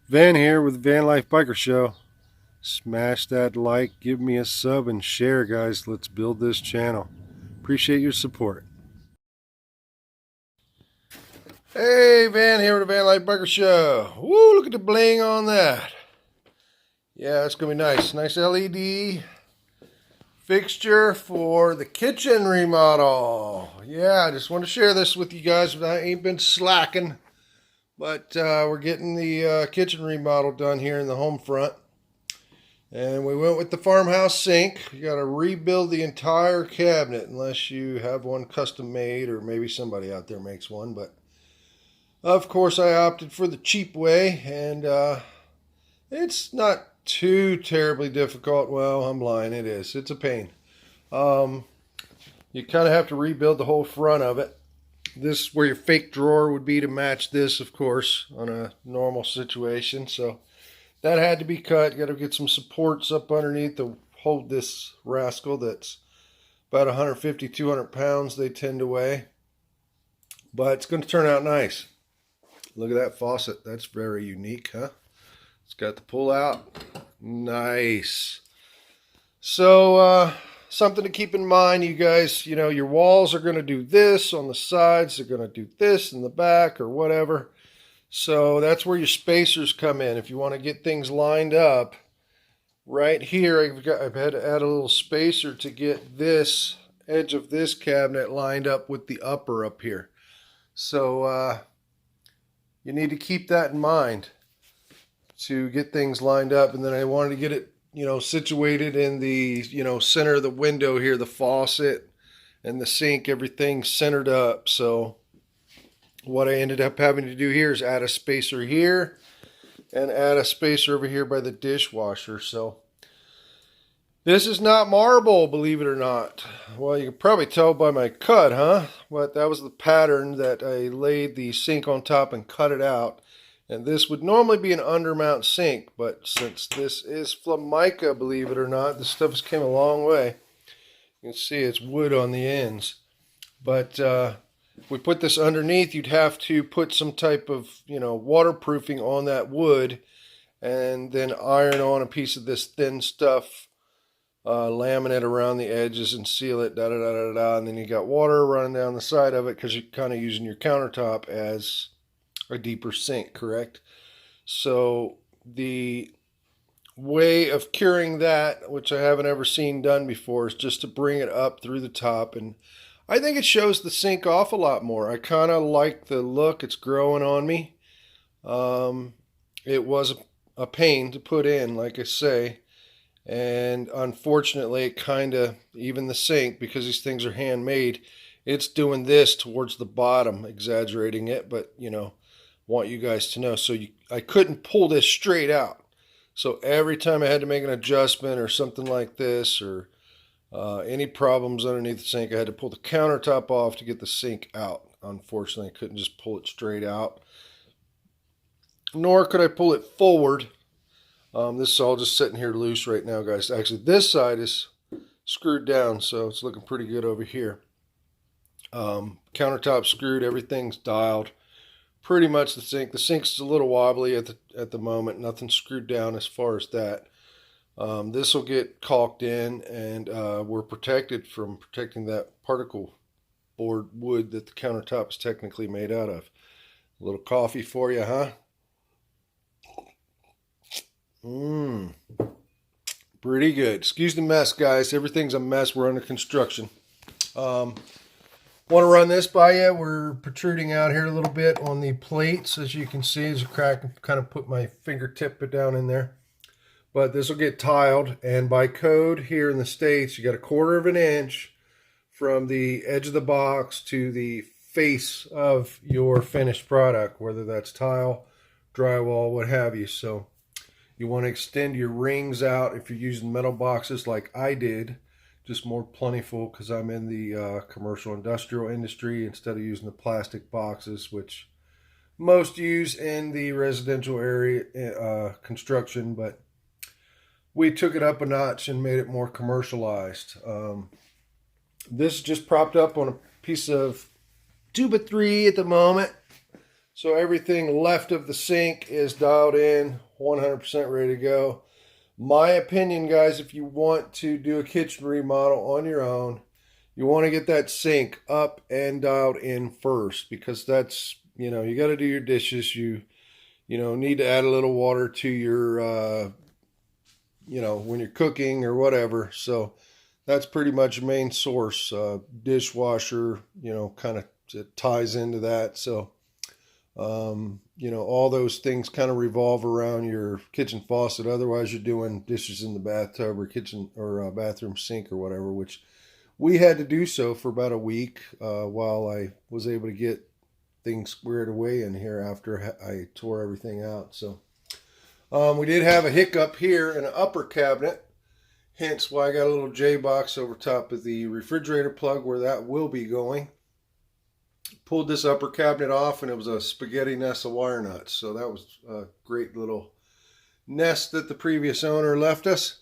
Van here with the Van Life Biker Show. Smash that like, give me a sub, and share, guys. Let's build this channel. Appreciate your support. Hey, Van here with the Van Life Biker Show. Woo, look at the bling on that. Yeah, it's going to be nice. Nice LED fixture for the kitchen remodel. Yeah, I just want to share this with you guys. I ain't been slacking, but we're getting the kitchen remodel done here in the home front. And we went with the farmhouse sink. You got to rebuild the entire cabinet unless you have one custom made, or maybe somebody out there makes one. But of course, I opted for the cheap way, and it's not too terribly difficult. Well, I'm lying. It is. It's a pain. You kind of have to rebuild the whole front of it. This where your fake drawer would be to match this, of course, on a normal situation. So that had to be cut. You got to get some supports up underneath to hold this rascal that's about 150, 200 pounds they tend to weigh. But it's going to turn out nice. Look at that faucet. That's very unique, huh? It's got the pull out. Nice. So, something to keep in mind, you guys, your walls are going to do this on the sides. They're going to do this in the back or whatever. So that's where your spacers come in. If you want to get things lined up, right here, I've had to add a little spacer to get this edge of this cabinet lined up with the upper up here. So you need to keep that in mind to get things lined up. And then I wanted to get it, situated in the, center of the window here, the faucet and the sink, everything centered up. So what I ended up having to do here is add a spacer here and add a spacer over here by the dishwasher. So this is not marble, believe it or not. Well, you can probably tell by my cut, huh? But that was the pattern that I laid the sink on top and cut it out. And this would normally be an undermount sink, but since this is Formica, believe it or not, this stuff has came a long way. You can see it's wood on the ends. But if we put this underneath, you'd have to put some type of, waterproofing on that wood and then iron on a piece of this thin stuff, laminate around the edges and seal it, and then you got water running down the side of it because you're kind of using your countertop as a deeper sink, correct? So the way of curing that, which I haven't ever seen done before, is just to bring it up through the top, and I think it shows the sink off a lot more. I kind of like the look. It's growing on me. It was a pain to put in, like I say, and unfortunately it kind of, even the sink, because these things are handmade, it's doing this towards the bottom, exaggerating it, but want you guys to know. So I couldn't pull this straight out. So every time I had to make an adjustment or something like this, or any problems underneath the sink, I had to pull the countertop off to get the sink out. Unfortunately, I couldn't just pull it straight out. Nor could I pull it forward. This is all just sitting here loose right now, guys. Actually, this side is screwed down, so it's looking pretty good over here. Countertop screwed, everything's dialed. Pretty much the sink. The sink's a little wobbly at the moment. Nothing screwed down as far as that. This will get caulked in, and we're protected from protecting that particle board wood that the countertop is technically made out of. A little coffee for you, huh? Pretty good. Excuse the mess, guys. Everything's a mess. We're under construction. Want to run this by you. We're protruding out here a little bit on the plates. As you can see, there's a crack. Kind of put my fingertip down in there. But this will get tiled, and by code here in the States, you got 1/4 of an inch from the edge of the box to the face of your finished product, whether that's tile, drywall, what have you. So you want to extend your rings out if you're using metal boxes like I did, just more plentiful because I'm in the commercial industrial industry instead of using the plastic boxes, which most use in the residential area construction, but we took it up a notch and made it more commercialized. This is just propped up on a piece of 2x3 at the moment. So everything left of the sink is dialed in, 100% ready to go. My opinion, guys, if you want to do a kitchen remodel on your own, you want to get that sink up and dialed in first, because that's, you know, you got to do your dishes. You know, need to add a little water to your, you know, when you're cooking or whatever. So that's pretty much a main source. Dishwasher, you know, kind of ties into that. So, you know, all those things kind of revolve around your kitchen faucet. Otherwise, you're doing dishes in the bathtub or kitchen or bathroom sink or whatever, which we had to do so for about a week while I was able to get things squared away in here after I tore everything out. So we did have a hiccup here in an upper cabinet, hence why I got a little J box over top of the refrigerator plug where that will be going. Pulled this upper cabinet off and it was a spaghetti nest of wire nuts. So that was a great little nest that the previous owner left us.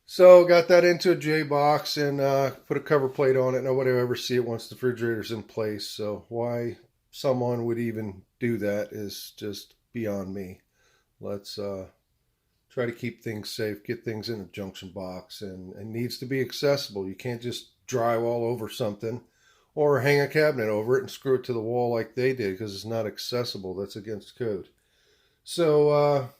So got that into a J box and put a cover plate on it. Nobody will ever see it once the refrigerator's in place. So why someone would even do that is just beyond me. Let's try to keep things safe, get things in a junction box, and needs to be accessible. You can't just drive all over something or hang a cabinet over it and screw it to the wall like they did, because it's not accessible. That's against code. So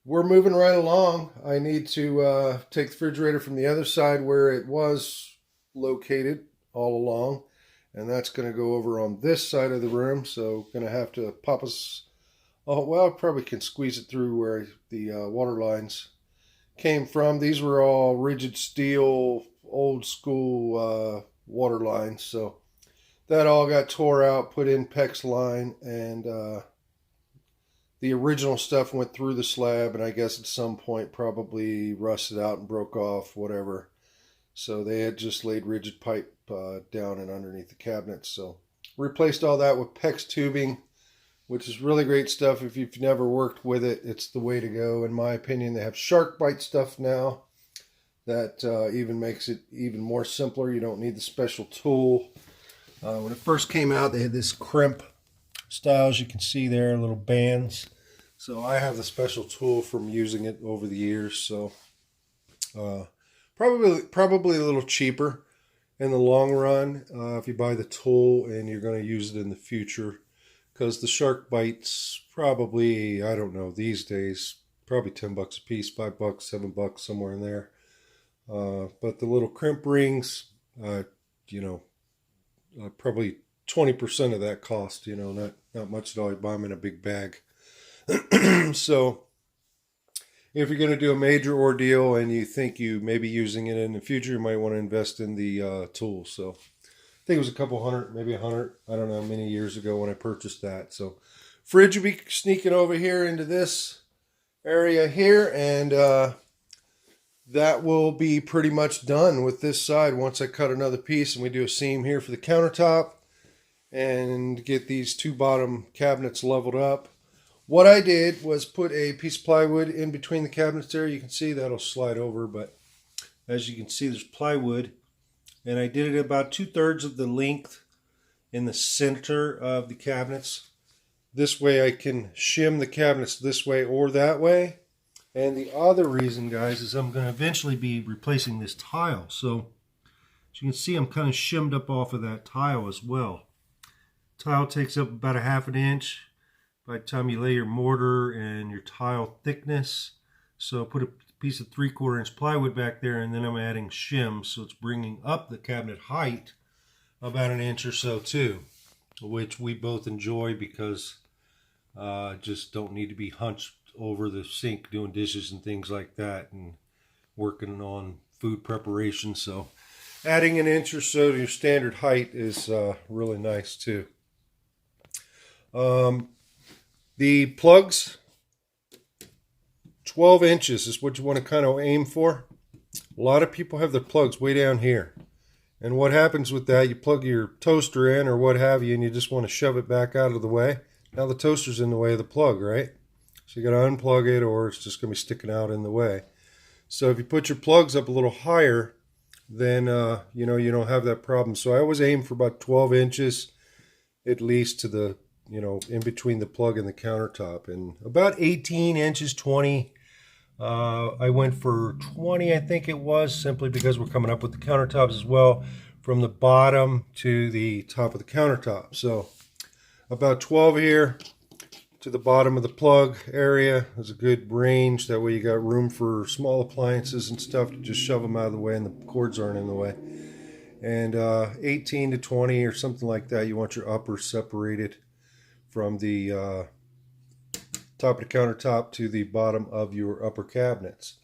we're moving right along. I need to take the refrigerator from the other side where it was located all along, and that's going to go over on this side of the room. So going to have to pop us, oh well, probably can squeeze it through where the water lines came from. These were all rigid steel, old school water lines. So that all got tore out, put in PEX line, and the original stuff went through the slab, and I guess at some point probably rusted out and broke off, whatever. So they had just laid rigid pipe down and underneath the cabinets. So replaced all that with PEX tubing, which is really great stuff. If you've never worked with it, it's the way to go, in my opinion. They have shark bite stuff now that even makes it even more simpler. You don't need the special tool. When it first came out, they had this crimp style, as you can see there, little bands. So I have the special tool from using it over the years. So probably a little cheaper in the long run if you buy the tool and you're going to use it in the future, because the shark bites probably, I don't know, these days probably $10 a piece, $5, $7, somewhere in there. But the little crimp rings, you know, probably 20% of that cost, you know, not much at all. You buy them in a big bag. So if you're going to do a major ordeal and you think you may be using it in the future, you might want to invest in the tool. So I think it was a couple hundred, maybe 100, I don't know, many years ago when I purchased that. So fridge will be sneaking over here into this area here, and that will be pretty much done with this side once I cut another piece and we do a seam here for the countertop and get these two bottom cabinets leveled up. What I did was put a piece of plywood in between the cabinets there. You can see that'll slide over, but as you can see, there's plywood, and I did it about 2/3 of the length in the center of the cabinets. This way I can shim the cabinets this way or that way. And the other reason, guys, is I'm going to eventually be replacing this tile. So as you can see, I'm kind of shimmed up off of that tile as well. Tile takes up about a ½ an inch by the time you lay your mortar and your tile thickness. So put a piece of 3/4 inch plywood back there, and then I'm adding shims, so it's bringing up the cabinet height about an inch or so too, which we both enjoy because just don't need to be hunched over the sink doing dishes and things like that and working on food preparation. So adding an inch or so to your standard height is really nice too. The plugs, 12 inches is what you want to kind of aim for. A lot of people have their plugs way down here. And what happens with that, you plug your toaster in or what have you, and you just want to shove it back out of the way. Now the toaster's in the way of the plug, right? So you got to unplug it, or it's just going to be sticking out in the way. So if you put your plugs up a little higher, then you know, you don't have that problem. So I always aim for about 12 inches at least to the in between the plug and the countertop. And about 18 inches, 20. I went for 20, I think it was, simply because we're coming up with the countertops as well, from the bottom to the top of the countertop. So about 12 here to the bottom of the plug area is a good range. That way you got room for small appliances and stuff to just shove them out of the way and the cords aren't in the way. And 18 to 20 or something like that, you want your upper separated from the top of the countertop to the bottom of your upper cabinets.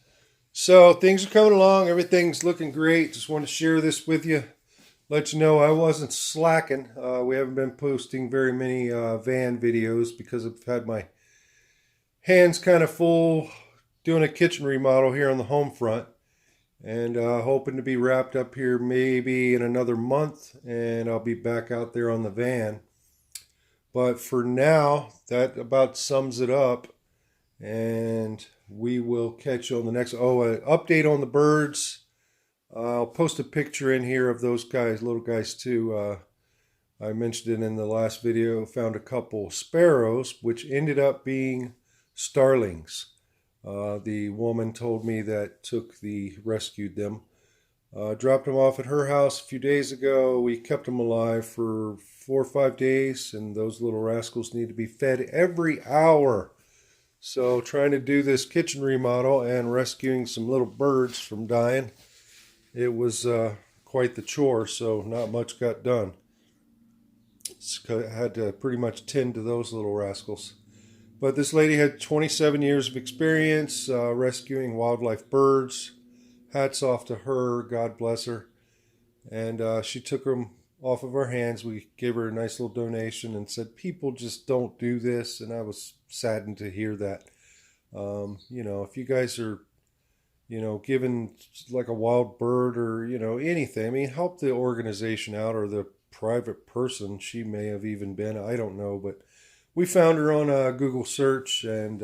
So things are coming along. Everything's looking great. Just want to share this with you. Let you know I wasn't slacking. We haven't been posting very many van videos because I've had my hands kind of full doing a kitchen remodel here on the home front. And hoping to be wrapped up here maybe in another month. And I'll be back out there on the van. But for now, that about sums it up. And we will catch you on the next. Oh, an update on the birds. I'll post a picture in here of those guys, little guys too. I mentioned it in the last video. Found a couple sparrows, which ended up being starlings. The woman told me that rescued them. Dropped them off at her house a few days ago. We kept them alive for 4 or 5 days, and those little rascals need to be fed every hour. So trying to do this kitchen remodel and rescuing some little birds from dying, it was quite the chore, so not much got done. I had to pretty much tend to those little rascals. But this lady had 27 years of experience rescuing wildlife birds. Hats off to her, God bless her. And she took them off of our hands. We gave her a nice little donation and said, people just don't do this. And I was saddened to hear that. If you guys are, given like a wild bird or, anything, I mean, help the organization out, or the private person she may have even been. I don't know, but we found her on a Google search, and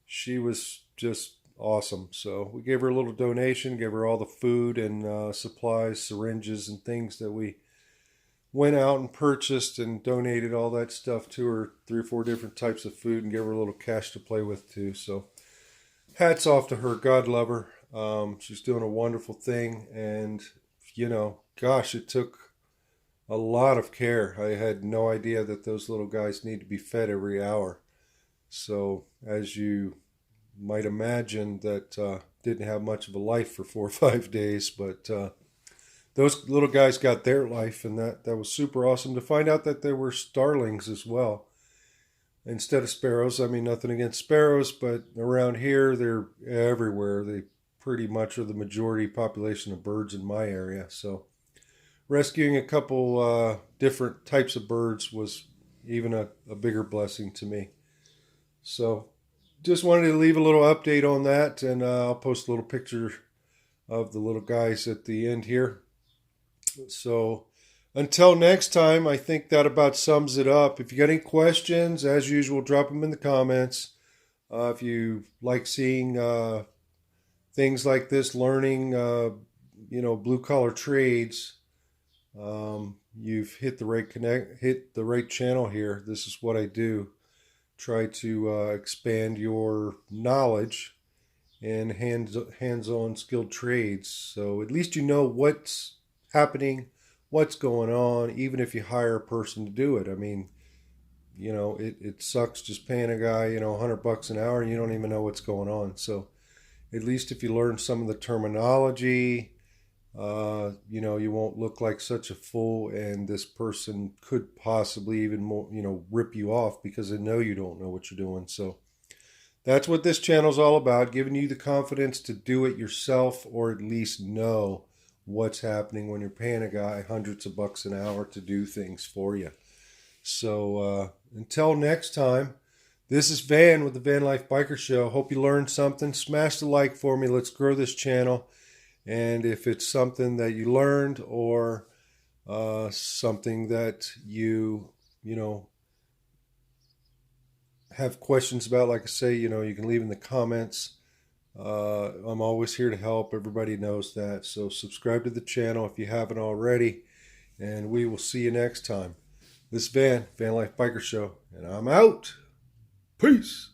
she was just awesome. So we gave her a little donation, gave her all the food and supplies, syringes and things that we went out and purchased, and donated all that stuff to her, 3 or 4 different types of food, and gave her a little cash to play with too. So hats off to her. God love her. She's doing a wonderful thing. And, gosh, it took a lot of care. I had no idea that those little guys need to be fed every hour. So as you might imagine, that didn't have much of a life for 4 or 5 days, but those little guys got their life, and that was super awesome to find out that there were starlings as well instead of sparrows. I mean, nothing against sparrows, but around here they're everywhere. They pretty much are the majority population of birds in my area. So rescuing a couple different types of birds was even a bigger blessing to me. So just wanted to leave a little update on that, and I'll post a little picture of the little guys at the end here. So until next time, I think that about sums it up. If you got any questions, as usual, drop them in the comments. If you like seeing things like this, learning, blue collar trades, you've hit the right channel here. This is what I do. Try to expand your knowledge and hands-on skilled trades. So at least you know what's happening, what's going on, even if you hire a person to do it. I mean, it sucks just paying a guy, $100 an hour and you don't even know what's going on. So at least if you learn some of the terminology, you won't look like such a fool, and this person could possibly even more, rip you off because they know you don't know what you're doing. So that's what this channel is all about, giving you the confidence to do it yourself, or at least know what's happening when you're paying a guy hundreds of bucks an hour to do things for you. So until next time, this is Van with the Van Life Biker Show. Hope you learned something. Smash the like for me. Let's grow this channel. And if it's something that you learned, or something that you have questions about, like I say, you can leave in the comments. I'm always here to help. Everybody knows that. So subscribe to the channel if you haven't already, and we will see you next time. This Van Life Biker Show, and I'm out. Peace.